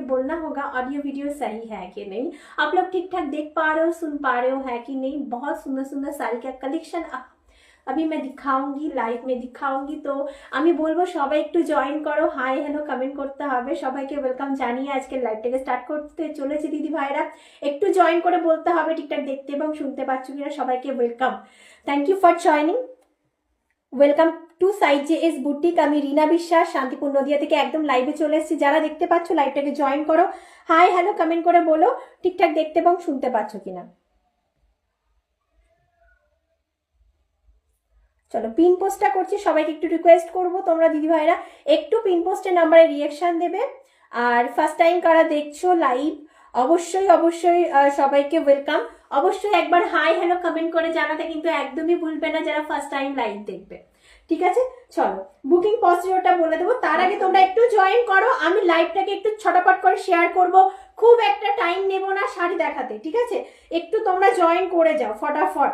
बोलना होगा audio video सही है कि नहीं, आप लोग ठीक ठाक देख पा रहे हो, सुन पा रहे हो है कि नहीं। बहुत सुंदर सुंदर साड़ी का कलेक्शन अभी मैं दिखाऊंगी, लाइव में दिखाऊंगी। तो আমি বলবো সবাই একটু জয়েন করো, হাই হ্যালো কমেন্ট করতে হবে, সবাইকে ওয়েলকাম জানিয়ে আজকে লাইভটাকে স্টার্ট করতে চলেছি দিদি ভাইরা। একটু জয়েন করে বলতে হবে ঠিকঠাক দেখতে এবং শুনতে পাচ্ছ কিনা। সবাইকে welcome, thank you for joining, welcome to side J S boutique. আমি রিনা বিশ্বাস শান্তিপুর নদিয়া থেকে একদম লাইভে চলে এসেছি। যারা দেখতে পাচ্ছ লাইভটাকে জয়েন করো, হাই হ্যালো কমেন্ট করে বলো ঠিকঠাক দেখতে এবং শুনতে পাচ্ছ কিনা। চলো পিন পোস্টটা করছি, সবাইকে একটু রিকোয়েস্ট করবো তোমরা দিদি ভাইরা একটু পিন পোস্টের নাম্বারে রিয়াকশন দেবে। আর ফার্স্ট টাইম কারা দেখছো লাইভ অবশ্যই অবশ্যই সবাইকে ওয়েলকাম। অবশ্যই একবার হাই হ্যালো কমেন্ট করে জানাতে কিন্তু একদমই ভুলবে না যারা ফার্স্ট টাইম লাইভ দেখবে, ঠিক আছে। চলো বুকিং প্রসিডিওরটা বলে দেবো, তার আগে তোমরা একটু জয়েন করো। আমি লাইভটাকে একটু ছটাপট করে শেয়ার করব, খুব একটা টাইম নেব না শাড়ি দেখাতে, ঠিক আছে। একটু তোমরা জয়েন করে যাও ফটাফট।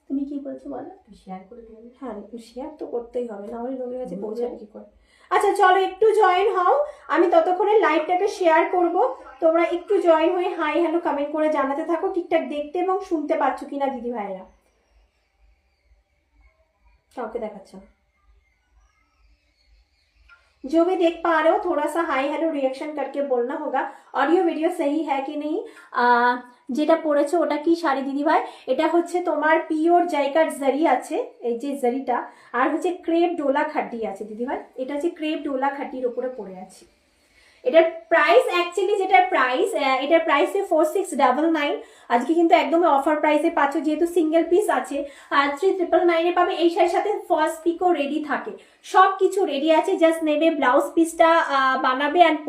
তুমি কি বলছো বলো, শেয়ার করে দিও। হ্যাঁ শেয়ার তো করতেই হবে, না হলে লোকের কাছে পৌঁছাবে কি করে। আচ্ছা চলো একটু জয়েন হও, আমি ততক্ষণে লাইভটাকে শেয়ার করব। তোমরা একটু জয়েন হয়ে হাই হ্যালো কমেন্ট করে জানাতে থাকো ঠিকঠাক দেখতে এবং শুনতে পাচ্ছ কিনা দিদি ভাইরা। কাউকে দেখাচ্ছ जो भी देख पा रहे हो थोड़ा सा हाई हेलो रिएक्शन करके बोलना होगा ऑडियो वीडियो सही है कि नहीं। যেটা পড়েছো ওটা কি শাড়ি দিদি ভাই? এটা হচ্ছে তোমার পিওর জাইকার জারি আছে, এই যে জারিটা, আর হচ্ছে ক্রেপ ডোলা খাটি আছে দিদি ভাই। এটা হচ্ছে ক্রেপ ডোলা খাটির উপরে পড়ে আছে। এটার প্রাইস অ্যাকচুয়ালি যেটার প্রাইস, এটার প্রাইস 4699। আজকে কিন্তু একদম অফার প্রাইসে পাচ্ছ, যেহেতু সিঙ্গেল পিস আছে। 3999 পাবে। এই শাড়ির সাথে ফার্স্ট পিকও রেডি থাকে, সব কিছু রেডি আছে, জাস্ট নেবে ব্লাউজ পিসটা বানাবে অ্যান্ড